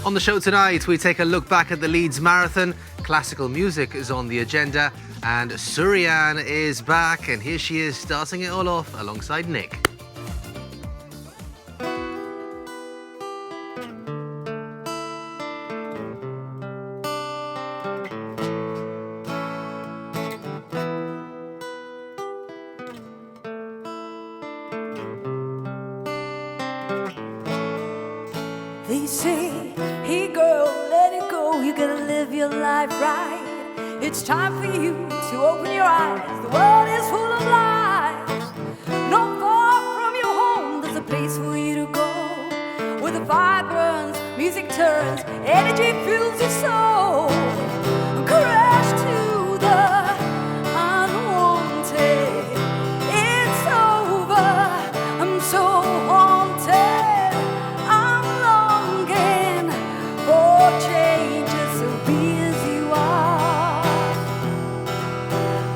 On the show tonight, we take a look back at the Leeds Marathon. Classical music is on the agenda, and Surianne is back, and here she is starting it all off alongside Nick. They say, hey girl, let it go, you gotta live your life right. It's time for you to open your eyes, the world is full of lies. Not far from your home, there's a place for you to go, where the fire burns, music turns, energy fills your soul. Crash to the unwanted, it's over, I'm so haunted. Changes, so be as you are.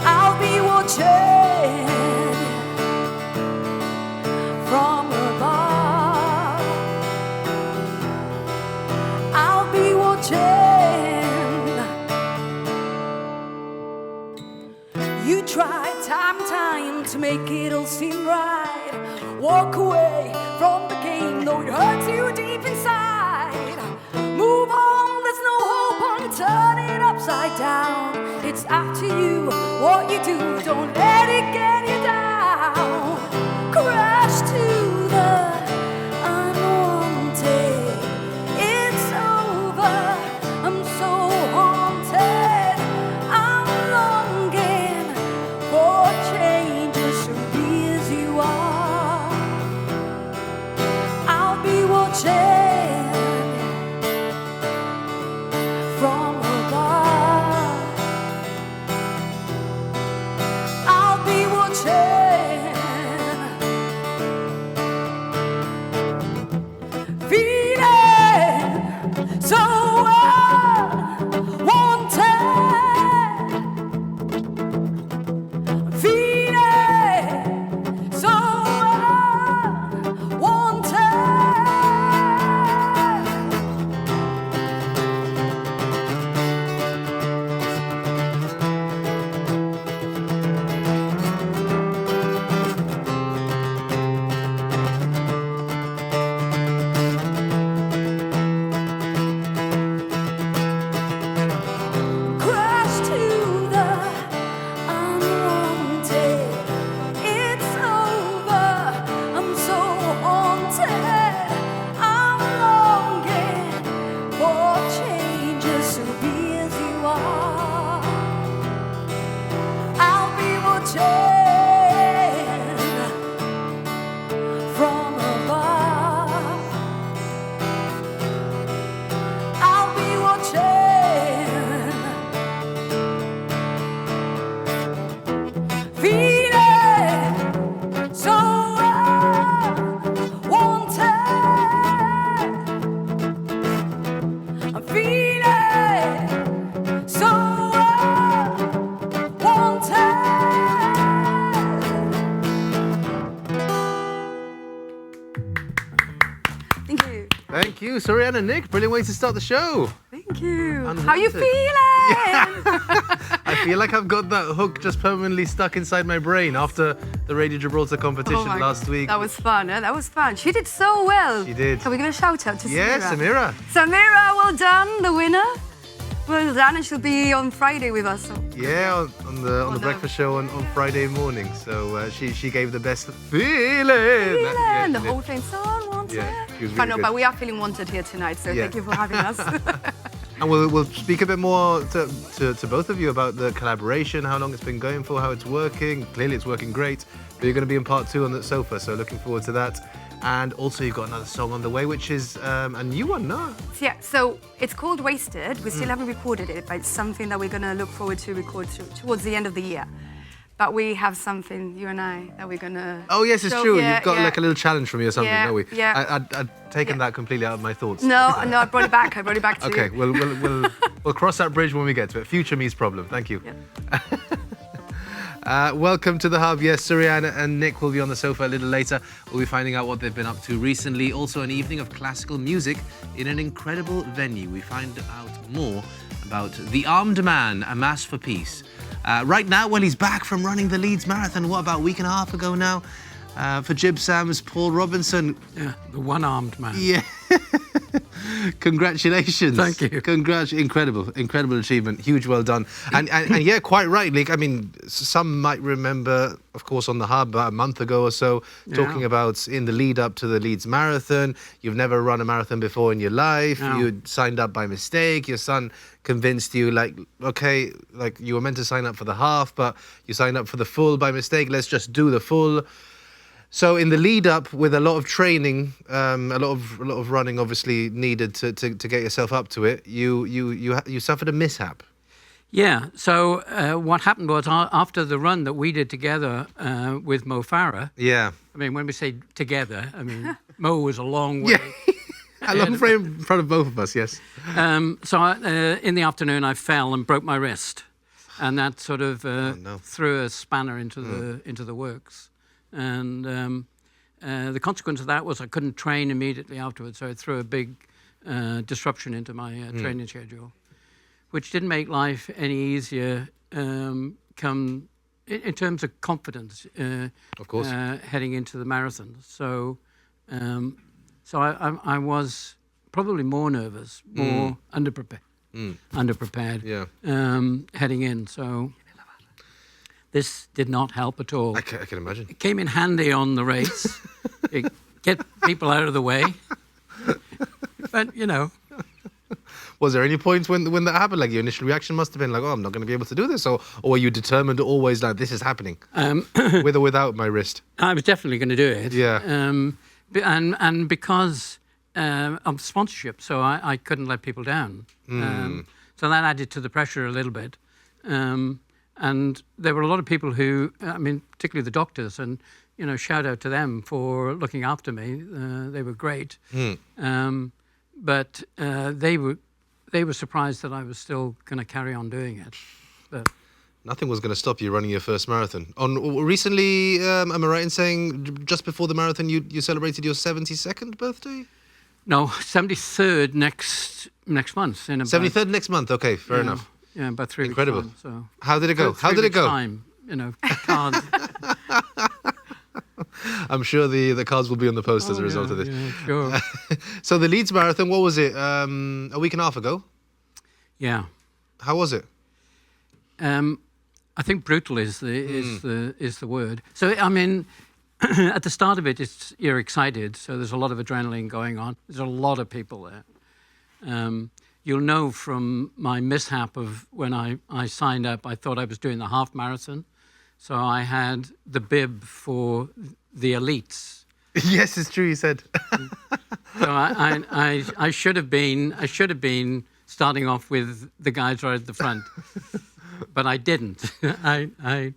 I'll be watching from above. I'll be watching. You try time and time to make it all seem right. Walk away from the game, though it hurts you deep inside. Move on, there's no hope on turning upside down. It's up to you what you do, don't let it get you down. Crash to the unwanted, it's over, I'm so haunted. I'm longing for changes, so be as you are. I'll be watching from above. I'll be watching, feeling so unwanted, feeling so unwanted. Crash to the unwanted, it's over, I'm so haunted. I'm longing for changes, so be as you are. I'll be watching from above. I'll be watching, feeling so unwanted. I'm feeling so unwanted. Thank you. Thank you, Surianne and Nick. Brilliant way to start the show. Thank you. Unwanted. How you feeling? I feel like I've got that hook just permanently stuck inside my brain after the Radio Gibraltar competition last week. That was fun, eh? That was fun. She did so well. She did. Can we give a shout out to Samira? Yes, Samira. Samira, well done, the winner. Well done, and she'll be on Friday with us. So. Yeah, on the breakfast show on Friday morning. So she gave the best feeling. Yeah, And the whole thing, so unwanted. Yeah, she was I really know, good. but we are feeling wanted here tonight, so Yeah. thank you for having us. And we'll speak a bit more to both of you about the collaboration, how long it's been going for, how it's working. Clearly it's working great, but you're going to be in part 2 on the sofa, so looking forward to that. And also you've got another song on the way, which is a new one, no? Yeah, so it's called Wasted. We still haven't recorded it, but it's something that we're going to look forward to record towards the end of the year. But we have something, you and I, that we're going to... Oh, yes, it's true. Yeah, You've got like a little challenge for me or something, Yeah, don't we? yeah. I'd taken that completely out of my thoughts. No, I brought it back. I brought it back to Okay, you. we'll cross that bridge when we get to it. Future me's problem. Thank you. Yeah. Welcome to the Hub. Yes, Surianne and Nick will be on the sofa a little later. We'll be finding out what they've been up to recently. Also, an evening of classical music in an incredible venue. We find out more about The Armed Man, A Mass for Peace. Right now, well, he's back from running the Leeds Marathon, what, about a week and a half ago now? For GibSams, Paul Robinson. Yeah, the one-armed man. Yeah. Congratulations. Thank you. Incredible achievement. Huge well done. And yeah, quite right, Nick. I mean, some might remember, of course, on the Hub about a month ago or so, talking about in the lead up to the Leeds Marathon. You've never run a marathon before in your life. No. You signed up by mistake. Your son convinced you, like, okay, like you were meant to sign up for the half, but you signed up for the full by mistake. Let's just do the full. So in the lead up, with a lot of training, a lot of running, obviously needed to get yourself up to it, you suffered a mishap. Yeah. So what happened was after the run that we did together with Mo Farah. Yeah. I mean, when we say together, I mean Mo was a long way. A long frame in front of both of us. Yes. So in the afternoon, I fell and broke my wrist, and that sort of threw a spanner into the works. And the consequence of that was I couldn't train immediately afterwards, so it threw a big disruption into my training schedule, which didn't make life any easier in terms of confidence. Of course. Heading into the marathon. So I was probably more nervous, more underprepared. Yeah. Heading in. So this did not help at all. I can imagine. It came in handy on the race. It get people out of the way. But, you know. Was there any point when that happened? Like, your initial reaction must have been like, oh, I'm not going to be able to do this? Or were you determined always, like, this is happening? With or without my wrist? I was definitely going to do it. Yeah. And because of sponsorship, so I couldn't let people down. So that added to the pressure a little bit. And there were a lot of people who, I mean, particularly the doctors, and, you know, shout out to them for looking after me. They were great. But they were surprised that I was still going to carry on doing it. But nothing was going to stop you running your first marathon. Recently, am I right in saying just before the marathon you celebrated your 72nd birthday? No, 73rd next month. 73rd next month. Okay, fair enough. Yeah, about 3 weeks. Incredible. Time, so. How did it go? How did it go? Time, you know, cards. I'm sure the cards will be on the post as a result of this. Yeah, sure. So the Leeds Marathon, what was it? A week and a half ago? Yeah. How was it? I think brutal is the word. So I mean, at the start of it, you're excited. So there's a lot of adrenaline going on. There's a lot of people there. You'll know from my mishap of when I signed up, I thought I was doing the half marathon. So I had the bib for the elites. Yes, it's true, you said. So I should have been starting off with the guys right at the front. But I didn't. I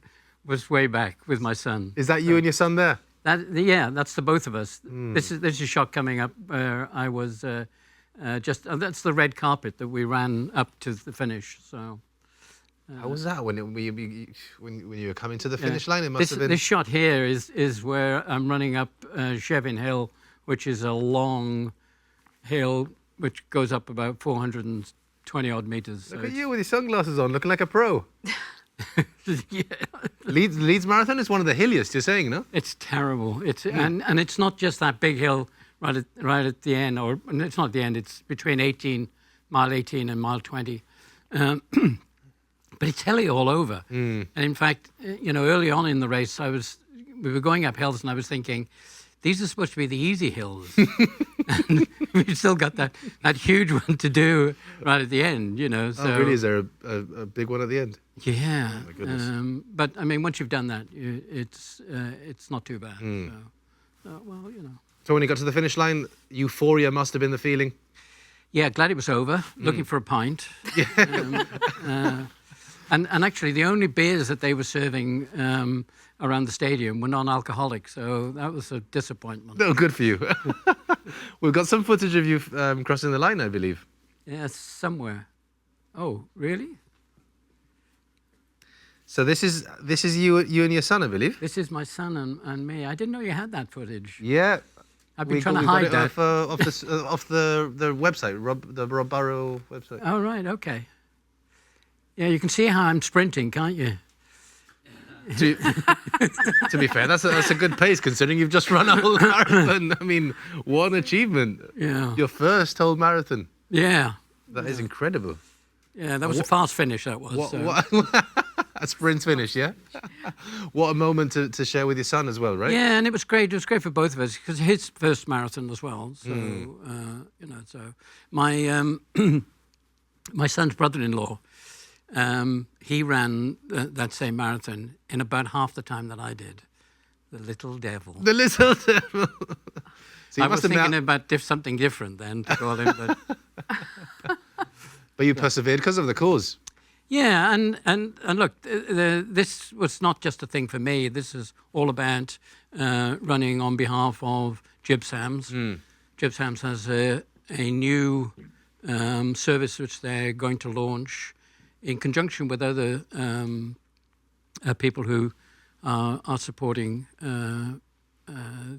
was way back with my son. Is that you and your son there? That's the both of us. This is a shot coming up where I was that's the red carpet that we ran up to the finish. So how was that when you were coming to the finish line? It must have been. This shot here is where I'm running up Shevin Hill, which is a long hill which goes up about 420 odd meters. Look at you with your sunglasses on, looking like a pro. Yeah. Leeds Marathon is one of the hilliest, you're saying, no? It's terrible. And it's not just that big hill right at the end, or it's not the end. It's between mile 18 and mile 20. But it's hilly all over. And in fact, you know, early on in the race, we were going up hills, and I was thinking, these are supposed to be the easy hills. And we've still got that huge one to do right at the end, you know. So, oh, really? Is there a big one at the end? Yeah. Oh, my goodness. But, I mean, once you've done that, it's not too bad. So, well, you know. So when you got to the finish line, euphoria must have been the feeling? Yeah, glad it was over, looking for a pint. And actually, the only beers that they were serving around the stadium were non-alcoholic, so that was a disappointment. No, good for you. We've got some footage of you crossing the line, I believe. Yeah, somewhere. Oh, really? So this is you and your son, I believe. This is my son and me. I didn't know you had that footage. Yeah. I've been trying to hide that. Off the website, the Rob Barrow website. Oh, right, okay. Yeah, you can see how I'm sprinting, can't you? To be fair, that's a good pace considering you've just run a whole marathon. I mean, what an achievement. Yeah. Your first whole marathon. Yeah. That is incredible. Yeah, that was a fast finish, that was. A sprint finish, yeah? What a moment to share with your son as well, right? Yeah, and it was great. It was great for both of us because his first marathon as well. So, so my my son's brother-in-law, he ran that same marathon in about half the time that I did. The little devil. The little devil. So I was thinking about something different then to call him, but... But you persevered because of the cause. Yeah, and look, this was not just a thing for me. This is all about running on behalf of GibSams. GibSams has a new service which they're going to launch in conjunction with other people who are supporting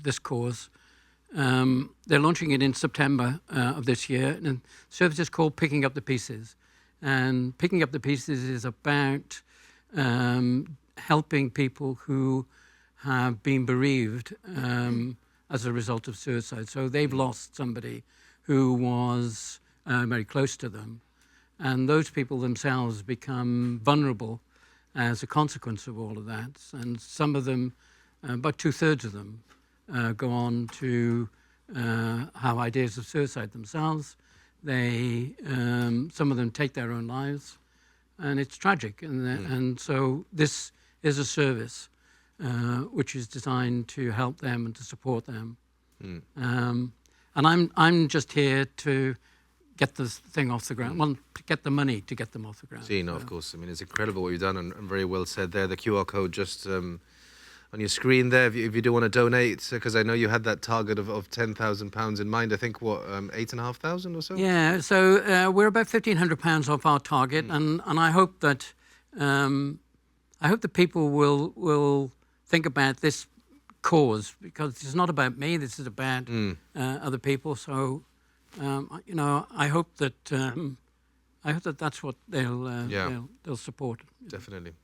this cause. They're launching it in September of this year, and the service is called Picking Up the Pieces. And Picking Up the Pieces is about helping people who have been bereaved as a result of suicide. So they've lost somebody who was very close to them. And those people themselves become vulnerable as a consequence of all of that. And some of them, about 2/3 of them, go on to have ideas of suicide themselves. They, some of them take their own lives, and it's tragic. And so this is a service which is designed to help them and to support them. And I'm just here to get this thing off the ground. Well, to get the money to get them off the ground. See, no, of course. I mean, it's incredible what you've done, and very well said there. The QR code just on your screen there, if you do want to donate, because I know you had that target of £10,000 in mind. I think, what, 8,500 or so? Yeah, so we're about £1,500 off our target, and I hope that people will think about this cause, because it's not about me. This is about other people. So, I hope that that's what they'll support. Definitely.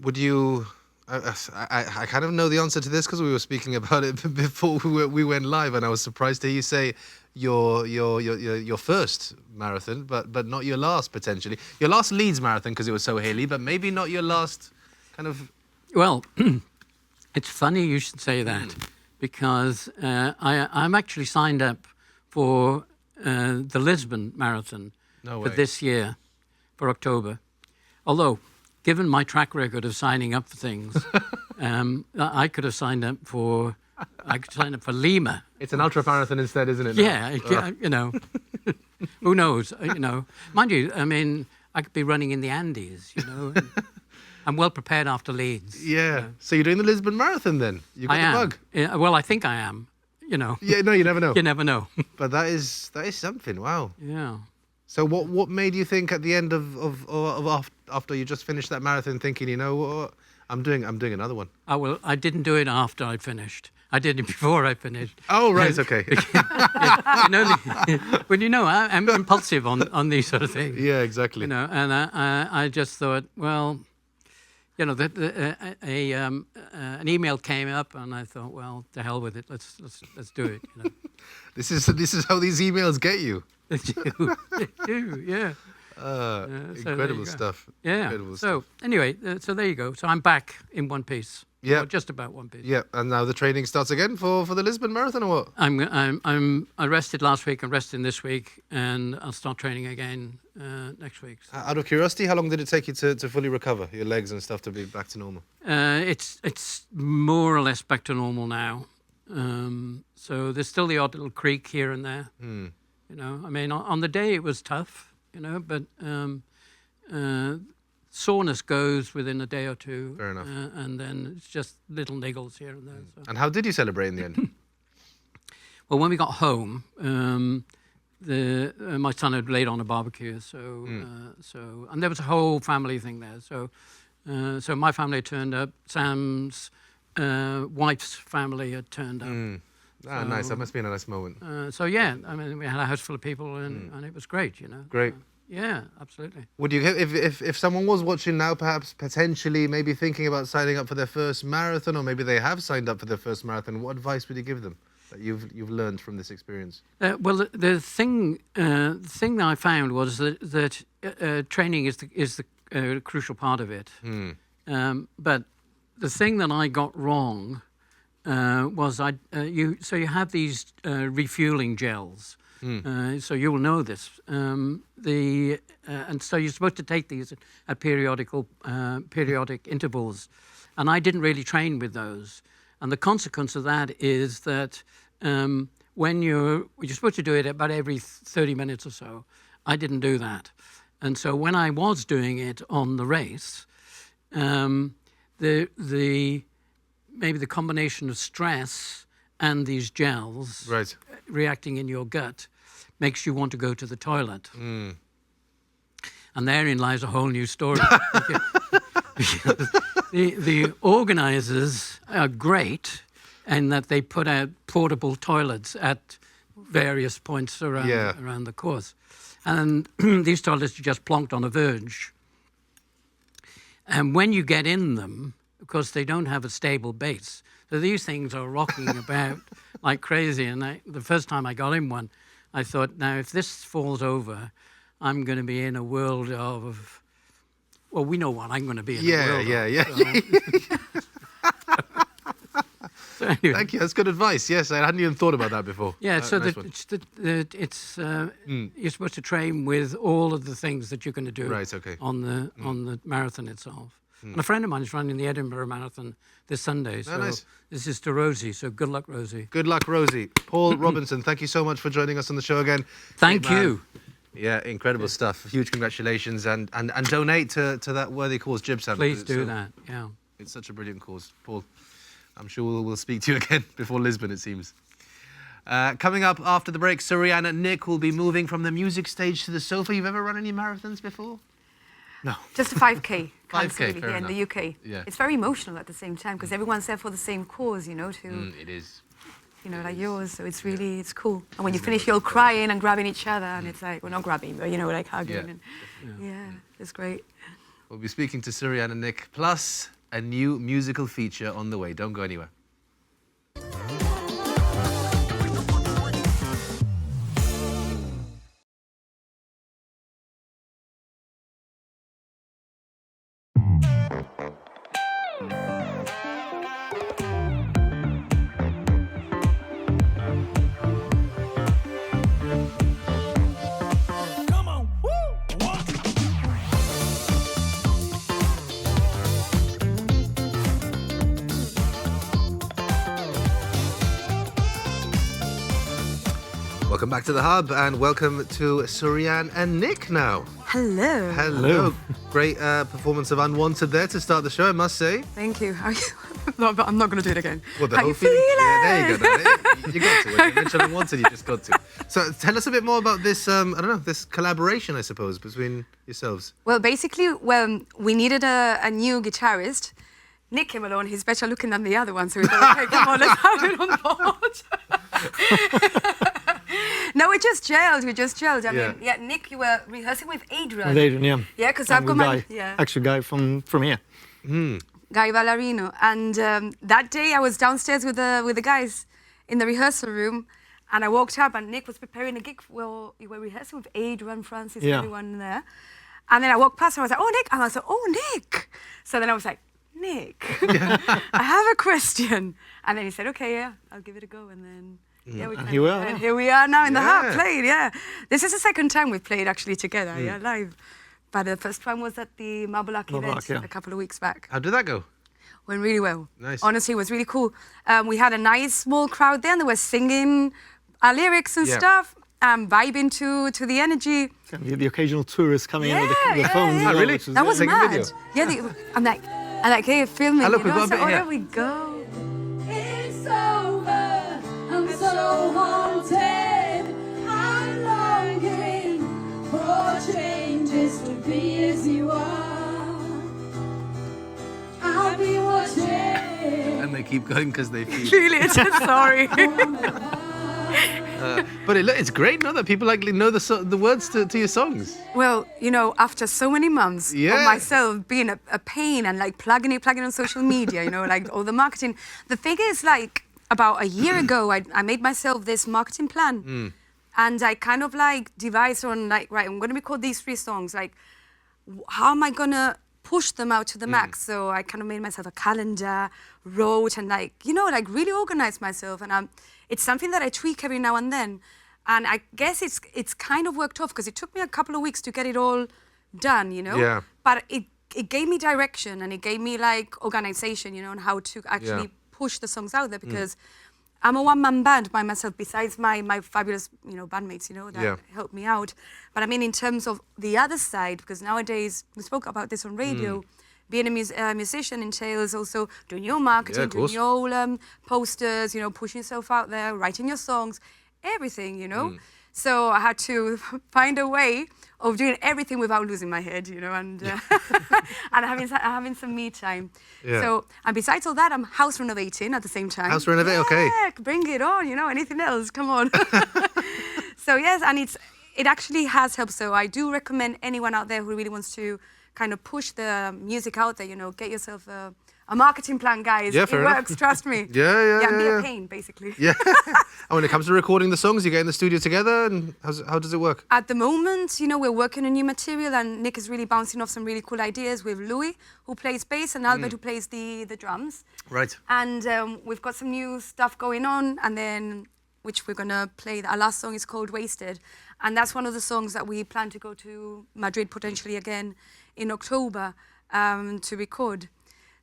Would you? I kind of know the answer to this because we were speaking about it before we went live, and I was surprised to hear you say your first marathon, but not your last potentially. Your last Leeds Marathon because it was so hilly, but maybe not your last kind of. Well, it's funny you should say that because I'm actually signed up for the Lisbon Marathon for this year, for October, although. Given my track record of signing up for things, I could have signed up for Lima. It's an ultra marathon instead, isn't it? Yeah, who knows? Mind you, I mean, I could be running in the Andes. I'm well prepared after Leeds. Yeah. So you're doing the Lisbon Marathon then? You got the bug. Yeah, well, I think I am. Yeah, no, you never know. You never know. But that is something. Wow. Yeah. So what made you think at the end of after you just finished that marathon, thinking, you know what, I'm doing another one? Oh, well, I didn't do it after I finished. I did it before I finished. Oh, right, okay. I'm impulsive on these sort of things. Yeah, exactly. And I just thought, well, an email came up, and I thought, well, to hell with it. Let's do it. This is how these emails get you. They do, yeah. Incredible stuff. Yeah. Incredible stuff. Anyway, so there you go. So I'm back in one piece. Yeah. Just about one piece. Yeah. And now the training starts again for the Lisbon Marathon, or what? I rested last week. I'm resting this week, and I'll start training again next week. So. Out of curiosity, how long did it take you to fully recover your legs and stuff to be back to normal? It's more or less back to normal now. So there's still the odd little creak here and there. I mean, on the day it was tough, but soreness goes within a day or two. Fair enough. And then it's just little niggles here and there. So. And how did you celebrate in the end? Well, when we got home, my son had laid on a barbecue, so and there was a whole family thing there. So my family had turned up. Sam's wife's family had turned up. Nice. That must be a nice moment. So yeah, I mean, we had a house full of people, and it was great, you know. Great. Yeah, absolutely. Would you, if someone was watching now, perhaps potentially maybe thinking about signing up for their first marathon, or maybe they have signed up for their first marathon, what advice would you give them that you've learned from this experience? Well, the thing that I found was that training is the crucial part of it. But the thing that I got wrong was you have these refueling gels. So you will know this. And so you're supposed to take these at periodic intervals, and I didn't really train with those. And the consequence of that is that when you're supposed to do it about every 30 minutes or so, I didn't do that. And so when I was doing it on the race, maybe the combination of stress and these gels reacting in your gut makes you want to go to the toilet. And therein lies a whole new story. Because the organisers are great in that they put out portable toilets at various points around the course. And these toilets are just plonked on a verge. And when you get in them, of course, they don't have a stable base. So these things are rocking about like crazy. And the first time I got in one, I thought, now, if this falls over, I'm going to be in a world of... Well, we know what I'm going to be in a world of. Yeah. So anyway. Thank you. That's good advice. Yes, I hadn't even thought about that before. Yeah, so nice you're supposed to train with all of the things that you're going to do on the marathon itself. And a friend of mine is running the Edinburgh Marathon this Sunday. So nice. This is to Rosie. So good luck, Rosie. Good luck, Rosie. Paul Robinson, thank you so much for joining us on the show again. Thank you. Yeah, incredible stuff. Huge congratulations, and donate to that worthy cause, GibSams. Please do that. Yeah. It's such a brilliant cause, Paul. I'm sure we'll speak to you again before Lisbon, it seems. Coming up after the break, Surianne and Nick will be moving from the music stage to the sofa. You've ever run any marathons before? No. Just a 5K. 5K, here in the UK. Yeah. It's very emotional at the same time because everyone's there for the same cause, you know, it is. You know, like yours. So it's really, it's cool. And when you finish, you're all crying and grabbing each other, and it's like, well, not grabbing, but you know, like hugging. Yeah, it's great. We'll be speaking to Surianne and Nick, plus a new musical feature on the way. Don't go anywhere. Welcome back to the Hub, and welcome to Surianne and Nick now. Hello. Hello. Great performance of Unwanted there to start the show, I must say. Thank you. How are you? No, but I'm not going to do it again. Well, the How whole you feeling. feeling? Yeah, there you go. You got to. When you mentioned Unwanted, you just got to. So tell us a bit more about this, this collaboration, I suppose, between yourselves. Well, basically, we needed a new guitarist. Nick came along, he's better looking than the other one, so we thought, okay, come on, let's have it on board. No, we just gelled. I mean, Nick, you were rehearsing with Adrian. With Adrian, yeah. Yeah, because I've got my... Actually, guy from here. Guy Ballerino. And that day I was downstairs with the guys in the rehearsal room, and I walked up and Nick was preparing a gig. Well, you were rehearsing with Adrian, Francis, everyone there. And then I walked past and I was like, oh, Nick. And I was like, oh, Nick. So then I was like, Nick, I have a question. And then he said, okay, yeah, I'll give it a go. And then... And here we are. And here we are now in the Hub, played, This is the second time we've played actually together, live. But the first one was at the Marble event a couple of weeks back. How did that go? Went really well. Nice. Honestly, it was really cool. We had a nice small crowd there, and they were singing our lyrics and stuff, vibing to the energy. The occasional tourists coming in with the phones. Oh, really? That was mad. Video. Yeah, I'm like, hey, film me. Look, we've got a bit here. There we go. It's over. I'm so haunted. I know keep going because they feed. Really, it's sorry. But it's great, no, that people like know the words to your songs. Well, you know, after so many months Yeah. of myself being a pain and like plugging on social media, you know, like all the marketing. The thing is, like, about a year ago, I made myself this marketing plan. And I kind of like devised on like, right, I'm going to record these 3 songs. Like, how am I going to push them out to the max? So I kind of made myself a calendar, wrote, and like, you know, like really organized myself. And it's something that I tweak every now and then. And I guess it's kind of worked off because it took me a couple of weeks to get it all done, you know? Yeah. But it gave me direction and it gave me like organization, you know, and how to actually push the songs out there because I'm a one-man band by myself besides my fabulous, you know, bandmates, you know, that helped me out. But I mean, in terms of the other side, because nowadays, we spoke about this on radio, being a musician entails also doing your marketing, doing your posters, you know, pushing yourself out there, writing your songs, everything, you know. So I had to find a way of doing everything without losing my head, you know, and and having some me time. Yeah. So, and besides all that, I'm house renovating at the same time. House renovate, okay. Yeah, bring it on, you know, anything else, come on. So yes, and it actually has helped. So I do recommend anyone out there who really wants to kind of push the music out there, you know, get yourself a marketing plan, guys. Yeah, it fair works, enough. trust me. Yeah, be a pain, basically. Yeah. And when it comes to recording the songs, you get in the studio together, and how does it work? At the moment, you know, we're working on new material, and Nick is really bouncing off some really cool ideas with Louis, who plays bass, and Albert, who plays the drums. Right. And we've got some new stuff going on, and then which we're gonna play. Our last song is called Wasted, and that's one of the songs that we plan to go to Madrid potentially again in October to record.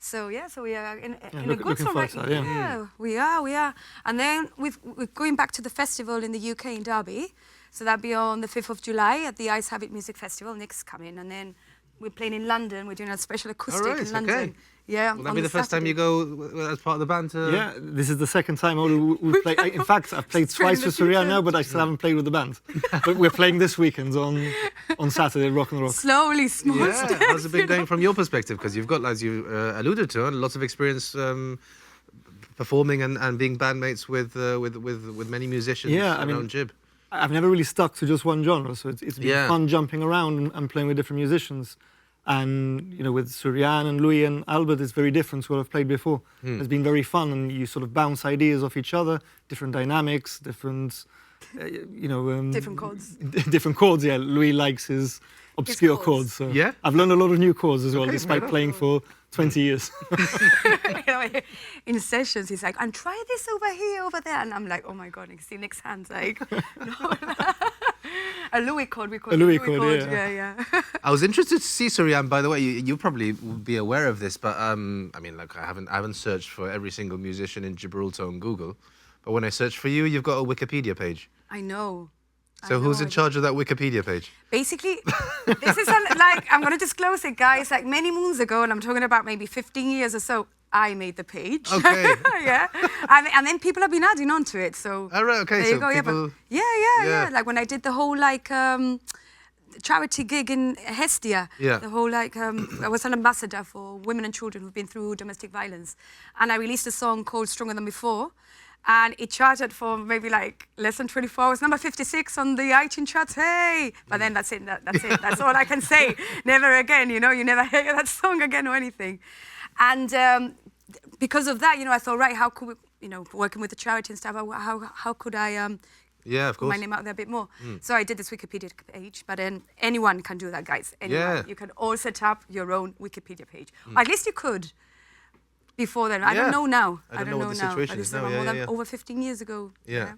So yeah, so we are in a good song right now. Yeah, we are. And then we're going back to the festival in the UK in Derby. So that'll be on the 5th of July at the Ice Habit Music Festival. Nick's coming, and then we're playing in London. We're doing a special acoustic in London. Okay. Yeah. Will that be the first time you go as part of the band? Yeah, this is the second time we've played. In fact, I've played twice with Surianne now, but I still haven't played with the band. But we're playing this weekend on Saturday, Rock and Rock. Slowly, small steps. How's it been going from your perspective? Because you've got, as you alluded to, lots of experience performing and being bandmates with many musicians around Gib. I've never really stuck to just one genre, so it's been fun jumping around and playing with different musicians. And, you know, with Surianne and Louis and Albert, it's very different to what I've played before. It's been very fun, and you sort of bounce ideas off each other, different dynamics, different, different chords. Different chords, yeah. Louis likes his obscure chords. So Yeah? I've learned a lot of new chords as well, despite playing for 20 years. You know, in sessions, he's like, and try this over here, over there. And I'm like, oh my God, you can see Nick's hands like, no. A Louis chord, we call it. A Louis chord, yeah. I was interested to see, Surianne, by the way, you probably would be aware of this, but I mean, like, I haven't searched for every single musician in Gibraltar on Google, but when I search for you, you've got a Wikipedia page. I know. So who's in charge of that Wikipedia page? Basically, this is like, I'm going to disclose it, guys, like many moons ago, and I'm talking about maybe 15 years or so, I made the page. Okay. Yeah. And then people have been adding on to it, so. Oh, right, okay. There So you go, people... yeah. Like when I did the whole, like, charity gig in Hestia. Yeah. The whole, like, I was an ambassador for women and children who've been through domestic violence. And I released a song called Stronger Than Before. And it charted for maybe like less than 24 hours, number 56 on the iTunes charts. Hey, but then that's it. That's it. That's all I can say. Never again. You know, you never hear that song again or anything. And because of that, you know, I thought, right, how could we, you know, working with the charity and stuff, how could I yeah, of put course. my name out there a bit more? So I did this Wikipedia page, but then anyone can do that, guys. Anyone. Yeah. You can all set up your own Wikipedia page. Or at least you could. Before then, I don't know now. I don't know what the situation is now. Over 15 years ago. Yeah.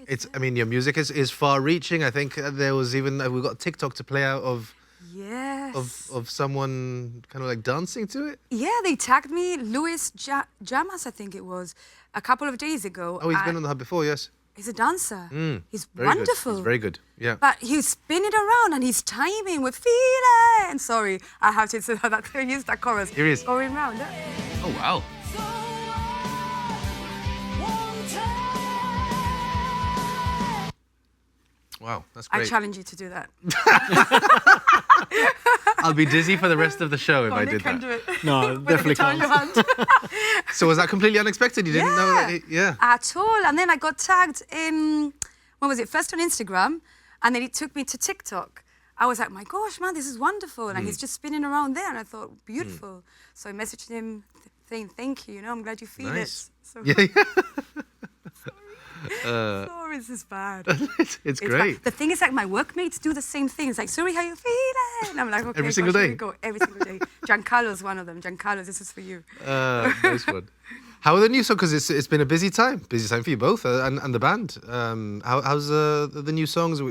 It's I mean, your music is far-reaching. I think there was even we've got TikTok to play out of. Yes. Of someone kind of like dancing to it. Yeah, they tagged me, Louis Jamas, I think it was, a couple of days ago. Oh, he's been on the Hub before, yes. He's a dancer. He's Very wonderful. Good. He's very good. Yeah. But he's spinning around and he's timing with feeling. Sorry, I have to use that chorus. Here he is. Going round. Look. Oh wow. Wow, that's great. I challenge you to do that. I'll be dizzy for the rest of the show if I did that. Do it. No, definitely can't. So was that completely unexpected? You didn't know that? Yeah. At all. And then I got tagged in, when was it? First on Instagram, and then it took me to TikTok. I was like, my gosh, man, this is wonderful. And he's just spinning around there. And I thought, beautiful. So I messaged him saying, thank you. I'm glad you feel it. So Yeah. sorry, this is bad. It's great. Bad. The thing is, like, my workmates do the same thing. It's like, sorry, how you feeling? And I'm like, okay, Every single day? Here we go. Every single day. Giancarlo's one of them. Giancarlo, this is for you. Nice one. How are the new songs? Because it's been a busy time for you both and the band. How's the new songs?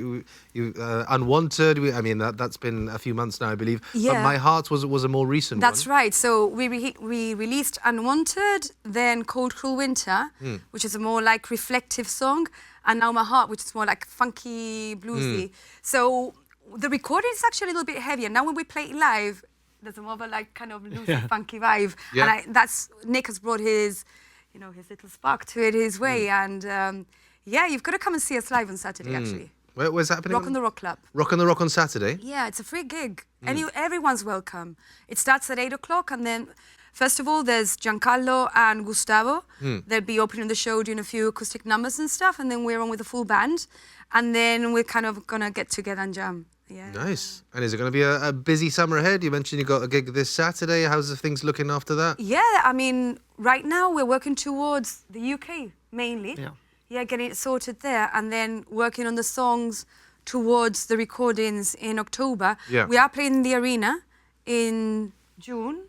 Unwanted. I mean, that's been a few months now, I believe. Yeah. But My Heart was a more recent That's one. right. So we released Unwanted, then Cold Cruel Winter, which is a more like reflective song, and now My Heart, which is more like funky, bluesy. So the recording is actually a little bit heavier. Now when we play it live, there's a more of a like kind of loose, funky vibe. Yeah. And Nick has brought his little spark to it his way. And you've got to come and see us live on Saturday, actually. Where's that happening? Rock on the Rock Club. Rock on the Rock on Saturday? Yeah, it's a free gig. Everyone's welcome. It starts at 8 o'clock, and then, first of all, there's Giancarlo and Gustavo. They'll be opening the show, doing a few acoustic numbers and stuff, and then we're on with a full band. And then we're kind of going to get together and jam. Yeah. Nice. And is it going to be a busy summer ahead? You mentioned you got a gig this Saturday. How's the things looking after that? Yeah, I mean, right now we're working towards the UK, mainly. Yeah, getting it sorted there, and then working on the songs towards the recordings in October. Yeah. We are playing in the arena in June,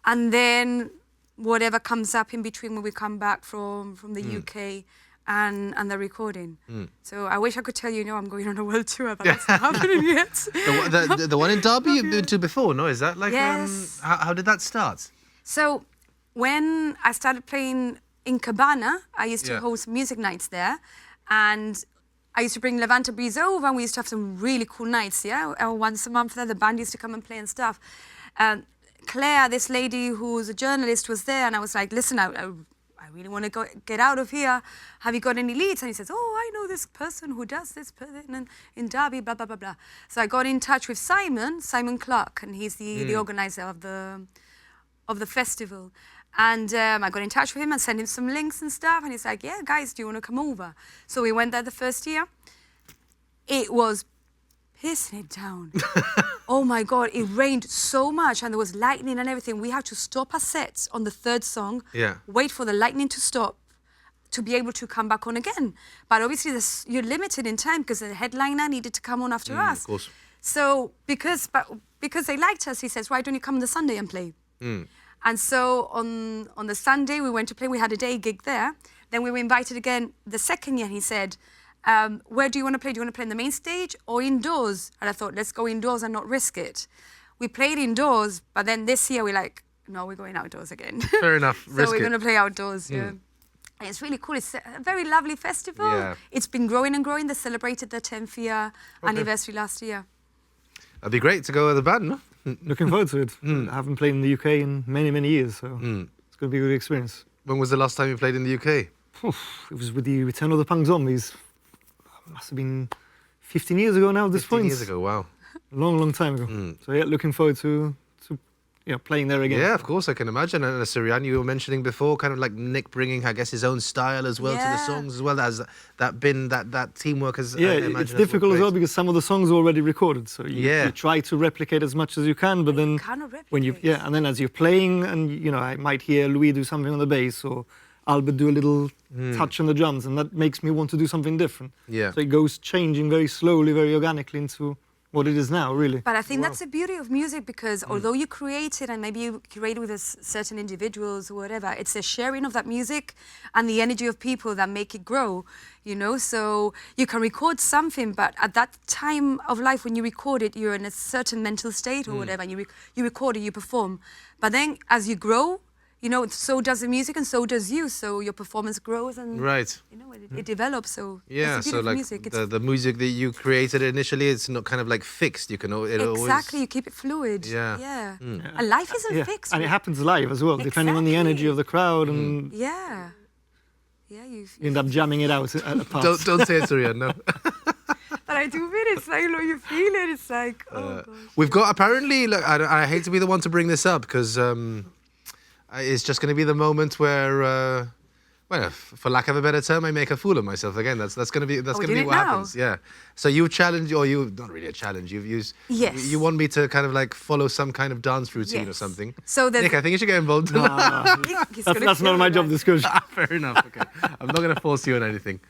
and then whatever comes up in between when we come back from the UK and the recording. So I wish I could tell you, I'm going on a world tour, but that's not happening yet. The one in Derby you've been to before, no? Is that like... Yes. How did that start? So when I started playing in Cabana, I used to host music nights there, and I used to bring Levanta Breeze over, and we used to have some really cool nights, once a month there, the band used to come and play and stuff. Claire, this lady who's a journalist, was there, and I was like, listen, I really want to get out of here. Have you got any leads? And he says, I know this person who does this person in Derby, blah, blah, blah, blah. So I got in touch with Simon Clark, and he's the organizer of the festival. And I got in touch with him and sent him some links and stuff. And he's like, yeah, guys, do you want to come over? So we went there the first year. It was pissing it down. Oh my God, it rained so much and there was lightning and everything. We had to stop our sets on the third song, wait for the lightning to stop to be able to come back on again. But obviously you're limited in time because the headliner needed to come on after us. Of course. So because they liked us, he says, why don't you come on the Sunday and play? And so on the Sunday we went to play. We had a day gig there. Then we were invited again the second year. He said, where do you want to play? Do you want to play in the main stage or indoors? And I thought, let's go indoors and not risk it. We played indoors, but then this year we're like, no, we're going outdoors again. Fair enough. So we're going to play outdoors, And it's really cool. It's a very lovely festival. Yeah. It's been growing and growing. They celebrated their 10th year anniversary last year. That'd be great to go with a band, no? Looking forward to it. I haven't played in the UK in many, many years, so it's going to be a good experience. When was the last time you played in the UK? It was with the Return of the Punk Zombies. Must have been 15 years ago now at this point. 15 years ago, wow. A long, long time ago. So yeah, looking forward to playing there again. Yeah, of course, I can imagine. And Surianne, you were mentioning before, kind of like Nick bringing, I guess, his own style as well to the songs as well. As that teamwork as it's difficult as well because some of the songs are already recorded. So you try to replicate as much as you can, but then when and then as you're playing, and I might hear Louis do something on the bass or Albert do a little touch on the drums, and that makes me want to do something different. Yeah. So it goes changing very slowly, very organically into what it is now, really. But I think that's the beauty of music, because although you create it and maybe you curate it with certain individuals or whatever, it's the sharing of that music and the energy of people that make it grow, So you can record something, but at that time of life when you record it, you're in a certain mental state or whatever, and you record it, you perform. But then as you grow, so does the music and so does you. So your performance grows and it develops. So so like music. The music that you created initially, it's not kind of like fixed. You can exactly. You keep it fluid. Yeah. And life isn't fixed. And it happens live as well, depending on the energy of the crowd and you end up jamming it out at a party. Don't say it, Surianne, no. But like 2 minutes, like, you feel it. It's like, oh, gosh. We've got apparently, look, I hate to be the one to bring this up because it's just going to be the moment where, well, for lack of a better term, I make a fool of myself again. That's going to be what happens. Yeah. So you challenge, or you not really a challenge. You've used. Yes. You want me to kind of like follow some kind of dance routine or something. So Nick, I think you should get involved. That's not my job discussion. Fair enough. Okay. I'm not going to force you on anything.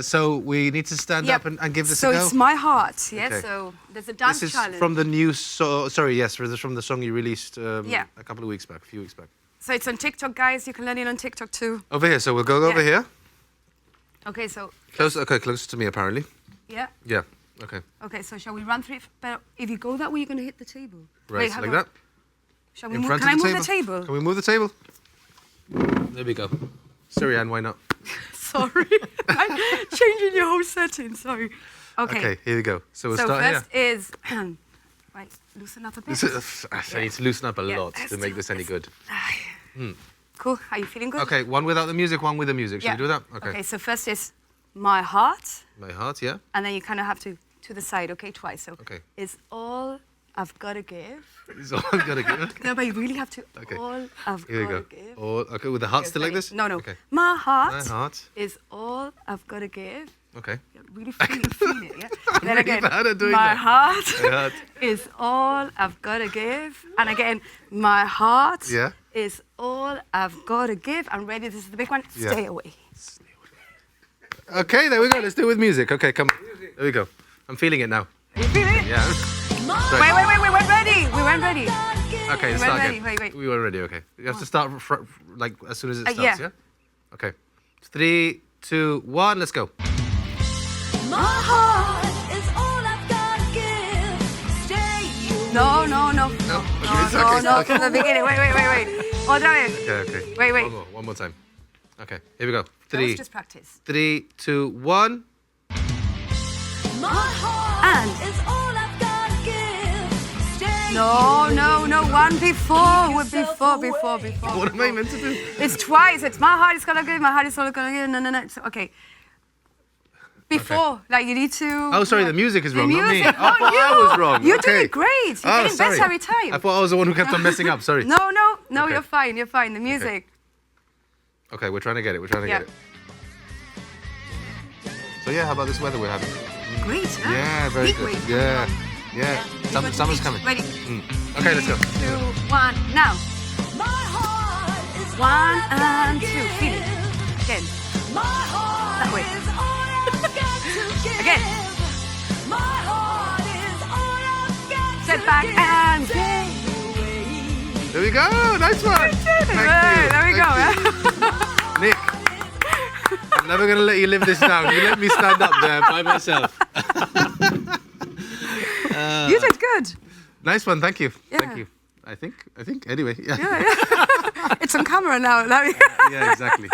So we need to stand up and give this a go. So it's My Heart, yeah? Okay. So there's a dance challenge. This is from the new sorry, yes, this is from the song you released a few weeks back. So it's on TikTok, guys. You can learn it on TikTok too. Over here, so we'll go over here. Okay, so... Closer to me, apparently. Yeah? Yeah, okay. Okay, so shall we run through it? But if you go that way, you're going to hit the table. Right, Wait, like that? Shall we move? Can I move the table? Can we move the table? There we go. Surianne, why not? Sorry. I'm changing your whole setting, sorry. Okay, here we go. So we'll start here. So first is... Right, loosen up a bit. I need to loosen up a lot to make this any good. Cool, are you feeling good? Okay, one without the music, one with the music. Shall we do that? Okay, so first is My Heart. My Heart, yeah. And then you kind of have to the side, okay, twice. So it's all I've got to give. It's all I've got to give? No, but you really have to all I've got to give. All, okay, with the heart still like this? No. Okay. My heart is all I've got to give. Okay. Really feel it, yeah? And then again, my heart is all I've got to give. And again, my heart is all I've got to give. And ready, this is the big one. Stay away. Okay, there we go. Let's do it with music. Okay, come on. There we go. I'm feeling it now. Are you feeling it? Yeah. Wait, we weren't ready. We weren't ready. Okay, let's start again. Wait. We were ready, okay. You have to start like as soon as it starts, yeah? Okay. 3, 2, 1, let's go. My heart is all I've got to give. Stay. No. Okay. From the beginning. Wait. Otra vez. Okay. Wait. One more time. Okay, here we go. That was just practice. 3, 2, 1. My heart is all I've got to give. Stay. No. One before. What am I meant to do? It's twice. It's my heart is gonna give. My heart is all gonna give. No. So, okay. Before, like you need to. Oh, sorry, the music is wrong, not me. I was wrong. You're doing great. You're getting sorry. better every time. I thought I was the one who kept on messing up. Sorry. No, you're fine. The music. Okay, we're trying to get it. So yeah, how about this weather we're having? Great, huh? Yeah, very good. Yeah. Summer's coming. Ready? Okay, let's go. 2, 1, now. My heart is 1 and 2. Feel it. Again. My heart that way. Is all I've got to give. Again. My heart is all I've got to Step back and give. There we go. Nice one. There we go. Nick, I'm never going to let you live this down. You let me stand up there by myself. You did good. Nice one. Thank you. Yeah. Thank you. I think. Anyway. Yeah. It's on camera now. Yeah, exactly.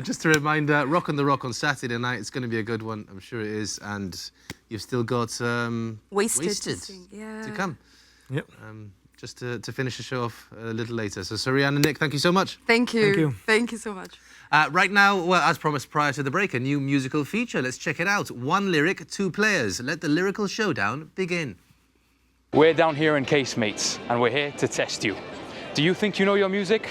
Just a reminder, Rock on the Rock on Saturday night. It's going to be a good one. I'm sure it is. And you've still got Wasted to come. Yep. Just to finish the show off a little later. So, Surianne and Nick, thank you so much. Thank you. Thank you so much. Right now, well, as promised prior to the break, a new musical feature. Let's check it out. 1 lyric, 2 players. Let the lyrical showdown begin. We're down here in Casemates, and we're here to test you. Do you think you know your music?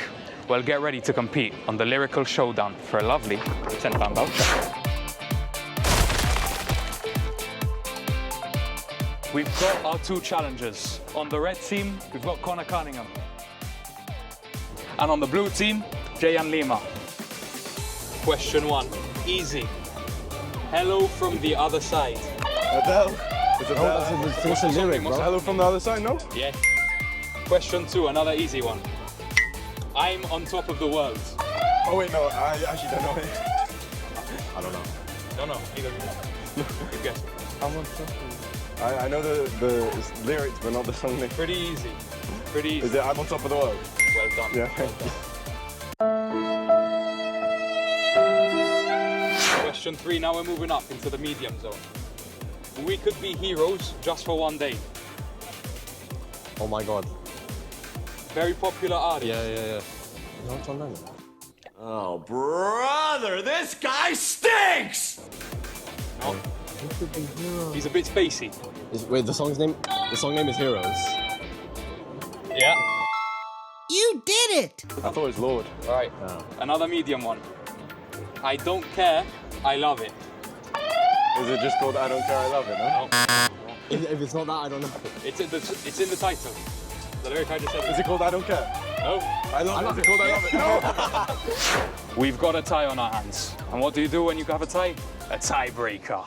Well, get ready to compete on the lyrical showdown for a lovely £10 voucher. We've got our 2 challengers. On the red team, we've got Connor Cunningham. And on the blue team, Jayan Lima. Question 1, easy. Hello from the other side. Adele. It's a lyric, bro. Hello from the other side, no? Yeah. Question 2, another easy one. I'm on top of the world. Oh wait, no, I actually don't know it. I don't know. Don't know, either of you. Good guess. I'm on top of I know the lyrics, but not the song name. Pretty easy. Is it I'm on top of the world? Well done. Yeah. Well done. Question 3, now we're moving up into the medium zone. We could be heroes just for one day. Oh my god. Very popular artist. Yeah. No, John Lennon. Oh, brother, this guy stinks! No. He's a bit spacey. Wait, the song name is Heroes. Yeah. You did it! I thought it was Lord. All right. Another medium one. I don't care, I love it. Is it just called I Don't Care, I Love It, no? If it's not that, I don't know. It's in the title. The lyric I just said. Is it called I Don't Care? No. I love it. Is it called I Love It? No! We've got a tie on our hands. And what do you do when you have a tie? A tiebreaker.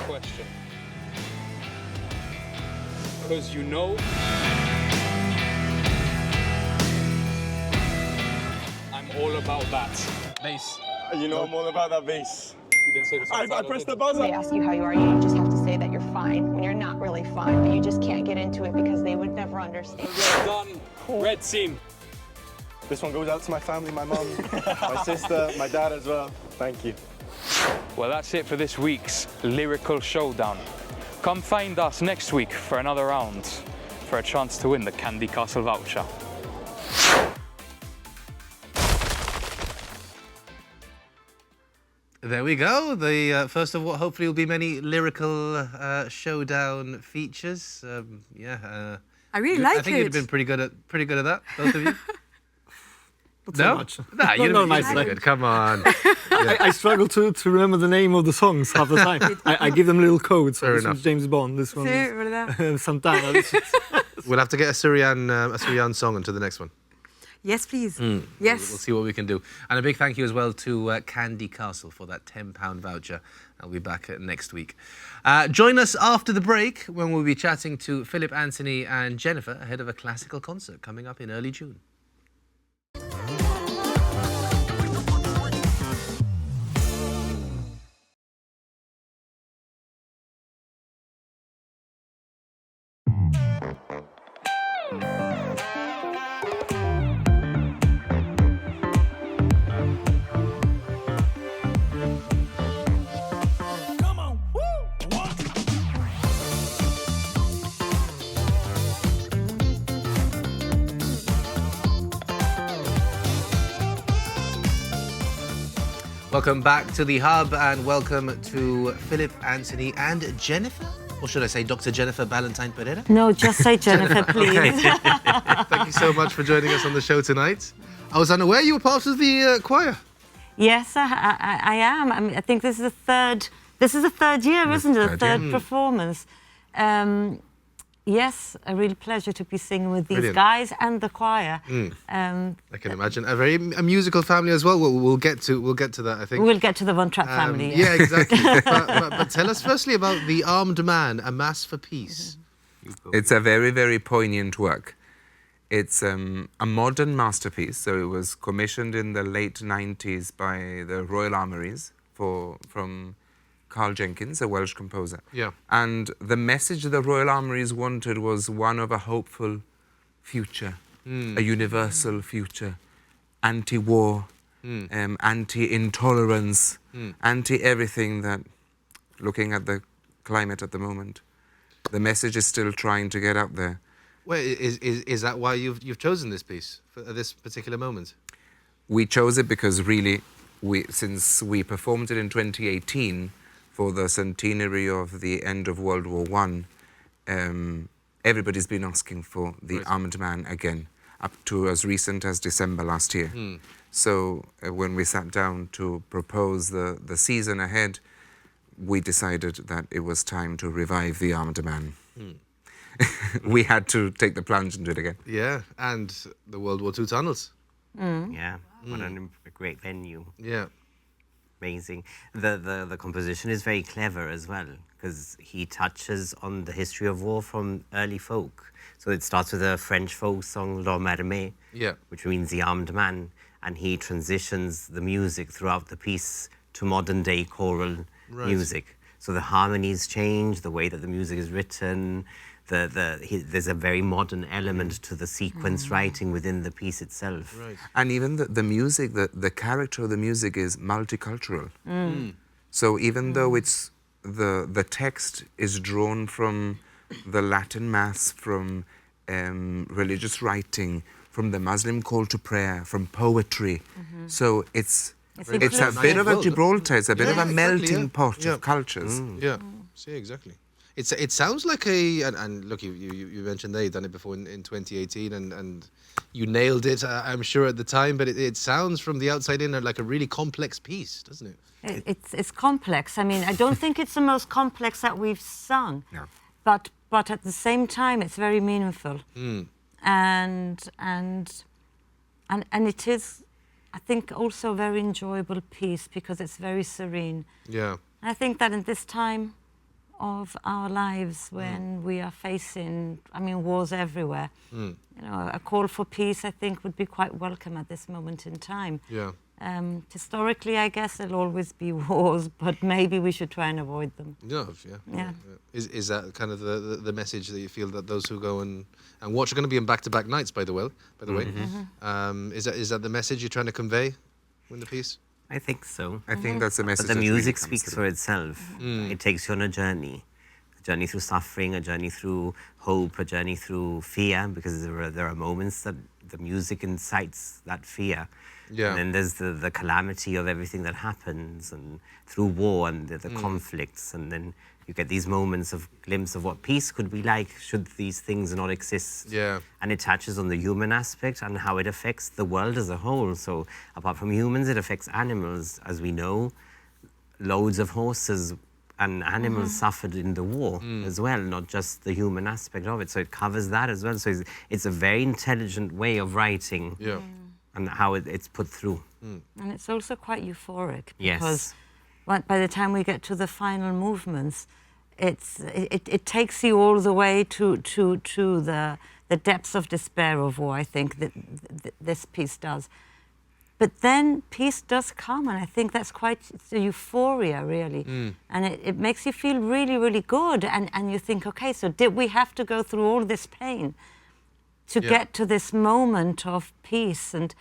Question. Because you know I'm all about that. Bass. You know I'm all about that bass. You didn't say the song I title, pressed did the buzzer. They ask you how you are, you just have to say that you're fine when you're not really fine, but you just can't get into it because they would never understand. Well done, Red Team. This one goes out to my family, my mum, my sister, my dad as well. Thank you. Well, that's it for this week's Lyrical Showdown. Come find us next week for another round for a chance to win the Candy Castle voucher. There we go. The first of what hopefully will be many lyrical showdown features. I really like it. I think you'd have been pretty good at that, both of you. Not so much. Nah, you'd no, have been good. Come on. I struggle to remember the name of the songs half the time. I give them little codes. So Fair this enough. one's James Bond. This one's Santana. We'll have to get a Surianne song onto the next one. Yes, please. We'll Yes. see what we can do. And a big thank you as well to Candy Castle for that £10 voucher. I'll be back next week. Join us after the break when we'll be chatting to Philip, Anthony and Jennifer ahead of a classical concert coming up in early June. Welcome back to the Hub and welcome to Philip, Anthony and Jennifer. Or should I say Dr. Jennifer Ballantyne Pereira? No, just say Jennifer, please. Thank you so much for joining us on the show tonight. I was unaware you were part of the choir. Yes, I am. I think this is the third. This is the third year, isn't it? The third performance. Yes, a real pleasure to be singing with these guys and the choir. I can imagine a musical family as well. We'll get to that. I think we'll get to the one-track family. Yeah, exactly. but tell us firstly about The Armed Man: A Mass for Peace. It's a very, very poignant work. It's a modern masterpiece. So it was commissioned in the late 90s by the Royal Armouries from Carl Jenkins, a Welsh composer. Yeah. And the message the Royal Armouries wanted was one of a hopeful future, a universal future, anti-war, anti-intolerance, anti-everything that, looking at the climate at the moment, the message is still trying to get out there. Well, is that why you've chosen this piece at this particular moment? We chose it because really, since we performed it in 2018, for the centenary of the end of World War I, everybody's been asking for the Armed Man again, up to as recent as December last year. So when we sat down to propose the season ahead, we decided that it was time to revive the Armed Man. We had to take the plunge and do it again. Yeah, and the World War II tunnels. Yeah, what a great venue. Yeah. Amazing. The composition is very clever as well, because he touches on the history of war from early folk. So it starts with a French folk song, L'Homme Armé, which means the armed man, and he transitions the music throughout the piece to modern day choral music. So the harmonies change, the way that the music is written, there's a very modern element to the sequence writing within the piece itself. And even the music, the character of the music is multicultural. So even though it's the text is drawn from the Latin Mass, from religious writing, from the Muslim call to prayer, from poetry. So it's It's a bit of a Gibraltar. It's a bit of a melting pot of cultures. Yeah. See, exactly. It sounds like and look, you mentioned they'd done it before in 2018, and you nailed it, I'm sure at the time. But it sounds from the outside in like a really complex piece, doesn't it? It's complex. I mean, I don't think it's the most complex that we've sung, no. but at the same time, it's very meaningful, and it is, I think, also a very enjoyable piece because it's very serene. Yeah. And I think that in this time of our lives, when we are facing, I mean, wars everywhere, you know, a call for peace, I think, would be quite welcome at this moment in time. Yeah. Historically, I guess there'll always be wars, but maybe we should try and avoid them. Yeah. Is that kind of the message that you feel that those who go and watch are going to be in back-to-back nights, by the way? Is that the message you're trying to convey in the piece? I think so. I think that's the message. But the music speaks for itself. It takes you on a journey through suffering, a journey through hope, a journey through fear, because there are moments that the music incites that fear. Yeah. And then there's the calamity of everything that happens, and through war and the conflicts, and then you get these moments of glimpse of what peace could be like should these things not exist. Yeah. And it touches on the human aspect and how it affects the world as a whole. So apart from humans, it affects animals. As we know, loads of horses and animals suffered in the war as well, not just the human aspect of it. So it covers that as well. So it's a very intelligent way of writing. Yeah. And how it's put through. And it's also quite euphoric Yes. because by the time we get to the final movements, it takes you all the way to the depths of despair of war. I think that this piece does. But then peace does come, and I think that's it's a euphoria, really. And it makes you feel really, really good. And you think, okay, so did we have to go through all this pain to get to this moment of peace? And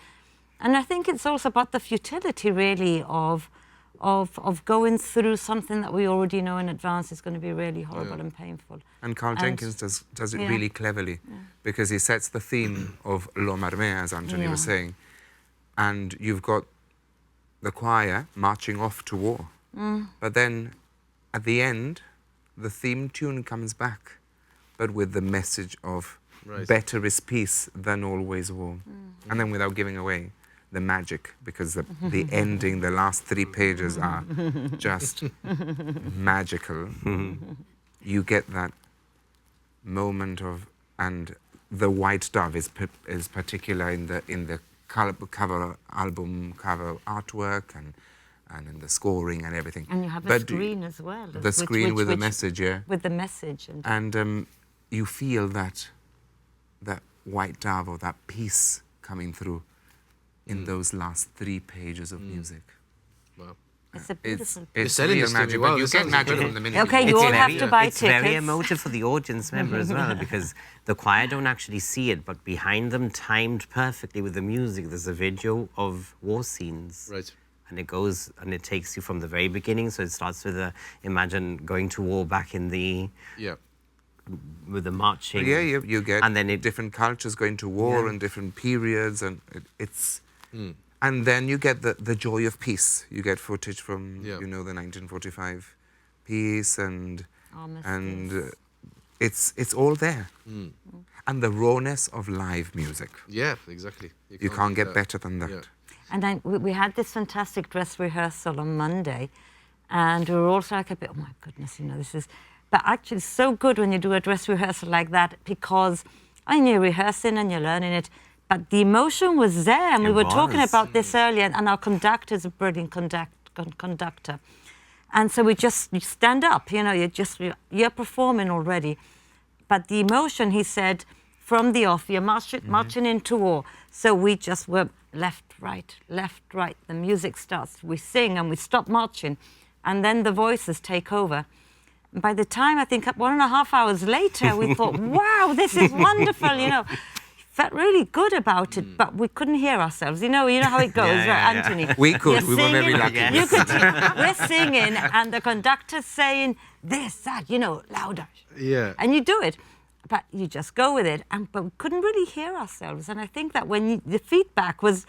I think it's also about the futility, really, of going through something that we already know in advance is going to be really horrible and painful. And Carl Jenkins does it really cleverly, because he sets the theme of L'Homme Armé, as Anthony was saying, and you've got the choir marching off to war. But then, at the end, the theme tune comes back, but with the message of better is peace than always war. And then without giving away the magic, because the ending, the last 3 pages are just magical. You get that moment of, and the white dove is particular in the album cover artwork and in the scoring and everything. And you have a screen as well. The screen with the message, with the message. And you feel that white dove or that peace coming through in those last 3 pages of music. Wow. It's a beautiful it's real magic, but you get magic from the minute. Okay, you all have to buy It's tickets. very emotive for the audience member as well, because the choir don't actually see it, but behind them, timed perfectly with the music, there's a video of war scenes. Right. And it goes, and it takes you from the very beginning. So it starts with imagine going to war back in the... with the marching. You get and then different cultures going to war and different periods, and it's... And then you get the joy of peace. You get footage from, you know, the 1945 peace, and it's all there. And the rawness of live music. Yeah, exactly. You can't get better than that. Yeah. And then we had this fantastic dress rehearsal on Monday, and we were also like a bit, oh my goodness, you know, this is... But actually it's so good when you do a dress rehearsal like that, because you're rehearsing and you're learning it, but the emotion was there, and we were talking about this earlier, and our conductor is a brilliant conductor. And so you stand up, you know, you're performing already. But the emotion, he said, from the off, you're marching into war. So we just were left, right. The music starts, we sing and we stop marching, and then the voices take over. By the time, I think 1.5 hours later, we thought, wow, this is wonderful, you know. Felt really good about it, but we couldn't hear ourselves. You know how it goes, right, Anthony? We could. We were very lucky. You could. We're singing, and the conductor's saying this, that, you know, louder. Yeah. And you do it, but you just go with it. But we couldn't really hear ourselves. And I think that when the feedback was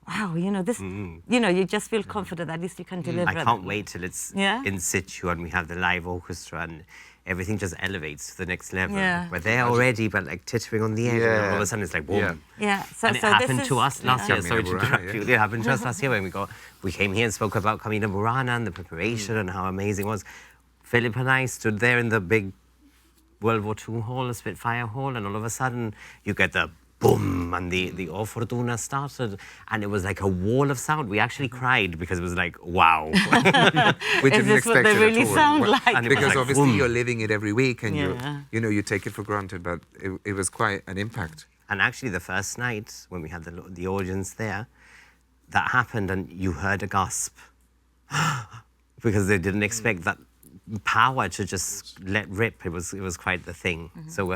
wow, you know, this, you know, you just feel confident that at least you can deliver. I can't wait till it's Yeah? in situ and we have the live orchestra and everything just elevates to the next level. Yeah. We're there already, but like tittering on the edge, and all of a sudden it's like, boom. Yeah. So, And it so happened this to is, us last year. Sorry to interrupt you. It happened to us last year when we came here and spoke about Camina Burana and the preparation and how amazing it was. Philip and I stood there in the big World War II hall, the Spitfire hall, and all of a sudden you get the boom, and the O Fortuna started, and it was like a wall of sound. We actually cried because it was like, wow. We didn't this what expect they it really at all. sound like? And it was Because like, obviously boom. you're living it every week and Yeah. you take it for granted, but it was quite an impact. And actually, the first night when we had the audience there, that happened, and you heard a gasp because they didn't expect that power to just let rip. It was quite the thing. So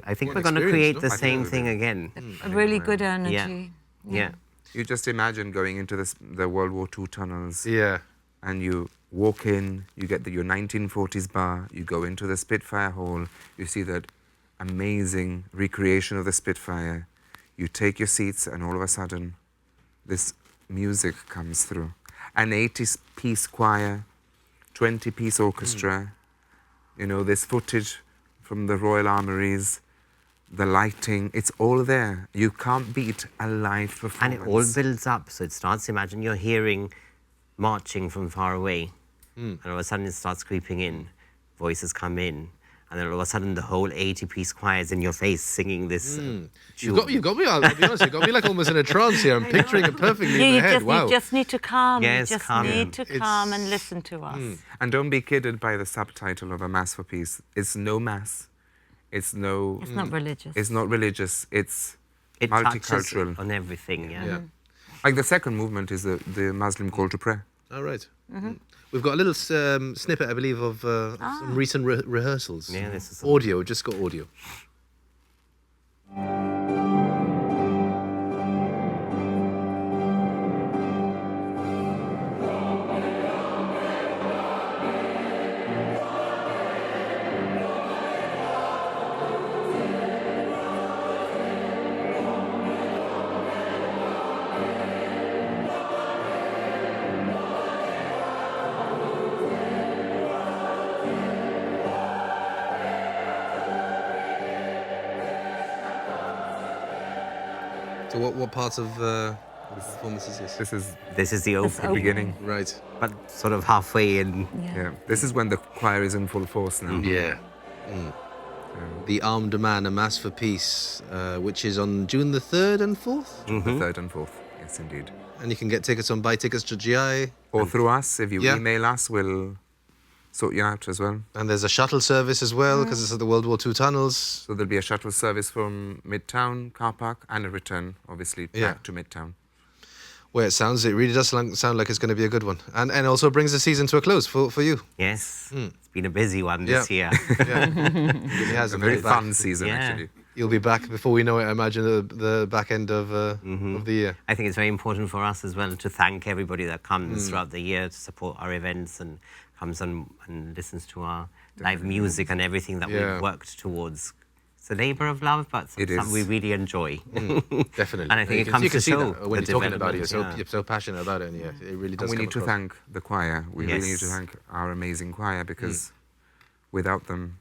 I think we're going to create the same thing again. a really good energy. Yeah. You just imagine going into the World War II tunnels. Yeah. And you walk in, you get your 1940s bar, you go into the Spitfire Hall, you see that amazing recreation of the Spitfire, you take your seats, and all of a sudden, this music comes through. An 80-piece choir, 20-piece orchestra, you know, this footage from the Royal Armouries, the lighting, it's all there. You can't beat a live performance. And it all builds up. So it starts, imagine you're hearing marching from far away, and all of a sudden it starts creeping in, voices come in, and then all of a sudden the whole 80-piece choir is in your face singing this tune. You've got me, I'll be honest, you've got me like almost in a trance here. I'm picturing it perfectly in my head. You just need to calm. Yes, you just calm. need to calm and listen to us. And don't be kidded by the subtitle of A Mass for Peace. It's no mass. It's no... It's not religious. It's not religious. It's It touches multicultural. on everything, yeah. Like the second movement is the Muslim call to prayer. All right. We've got a little snippet, I believe, of some recent rehearsals. Yeah, this is audio. Just got audio. So what part of the performance is this? This is the open beginning. Right. But sort of halfway in. Yeah. This is when the choir is in full force now. Yeah. The Armed Man, A Mass for Peace, which is on June the 3rd and 4th? The 3rd and 4th, yes indeed. And you can get tickets on buytickets.gi. Or through us, if you email us, we'll sort you out as well. And there's a shuttle service as well, because it's at the World War II tunnels. So there'll be a shuttle service from Midtown car park and a return, obviously, back to Midtown. Well, it really does sound like it's going to be a good one. And also brings the season to a close for you. Yes. It's been a busy one this year. It has a very fun season, actually. You'll be back before we know it, I imagine, the back end of the year. I think it's very important for us as well to thank everybody that comes throughout the year to support our events and comes and listens to our live music and everything that we've worked towards. It's a labour of love, but something we really enjoy. Definitely. And I think it comes to show when you're talking about it, development, you're so passionate about it, and it really does. And we come need to across. thank the choir. We really need to thank our amazing choir, because without them,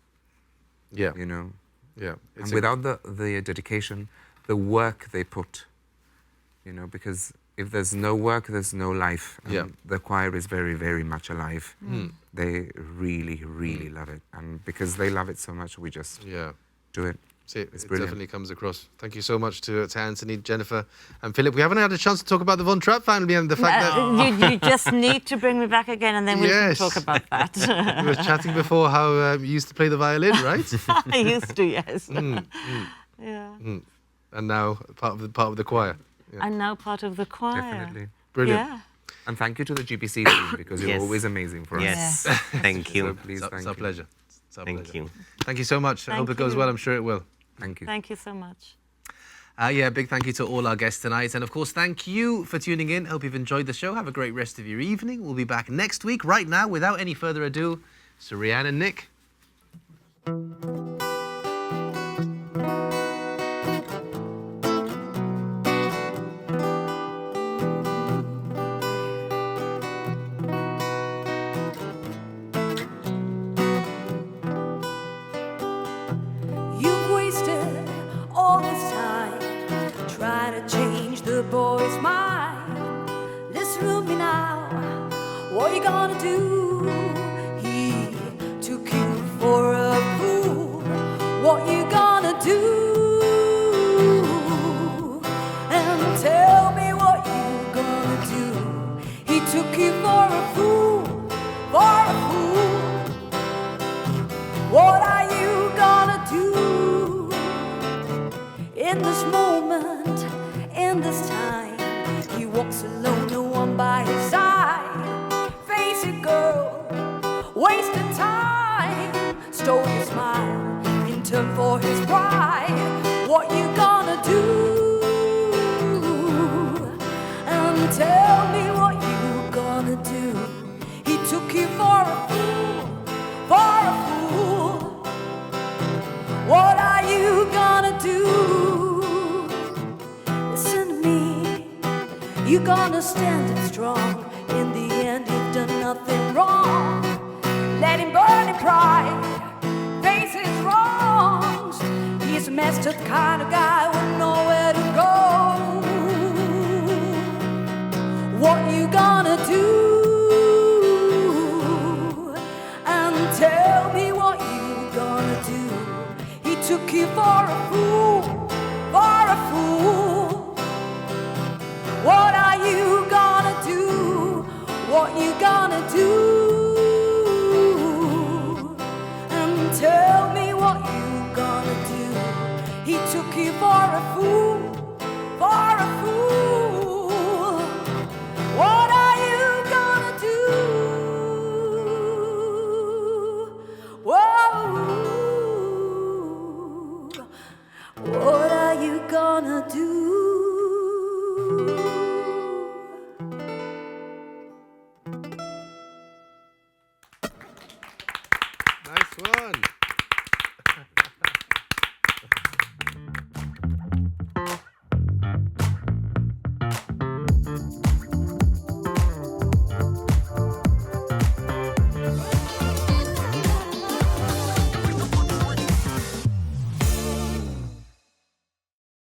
you know, and without the dedication, the work they put, you know, because if there's no work, there's no life. And the choir is very, very much alive. They really, really love it, and because they love it so much, we just do it. See, it's it brilliant. definitely comes across. Thank you so much to Anthony, Jennifer, and Philip. We haven't had a chance to talk about the Von Trapp family and the fact that you just need to bring me back again, and then we can talk about that. We were chatting before how you used to play the violin, right? I used to, yes. And now part of the choir. I'm now part of the choir. Definitely. Brilliant. Yeah. And thank you to the GPC team, because you're always amazing for us. Yes, thank you. So please, It's our pleasure. Thank you. Thank you so much. I hope it goes you. well. I'm sure it will. Thank you. Thank you so much. Big thank you to all our guests tonight. And of course, thank you for tuning in. Hope you've enjoyed the show. Have a great rest of your evening. We'll be back next week. Right now, without any further ado, Surianne and Nick. his mind. Listen to me now, what you gonna do? He took you for a fool. What you gonna do? And tell me what you gonna do. He took you for a fool, for a fool. What are you gonna do? In this moment, in this time, he walks alone, no one by his side. Face it, girl, wasted time. Stole your smile in turn for his pride. What you gonna do? And tell me what you gonna do. He took you for a fool, for a fool. What are you gonna do? Listen to me, you gonna stand it strong. In the end, you've done nothing wrong. Let him burn in pride, face his wrongs. He's a messed up kind of guy with nowhere to go. What you gonna do? And tell me what you gonna do. He took you for a fool, for a fool. What are you gonna do? What you gonna do? And tell me what you gonna do. He took you for a fool, for a fool. What are you gonna do? Whoa. What are you gonna do? Nice one.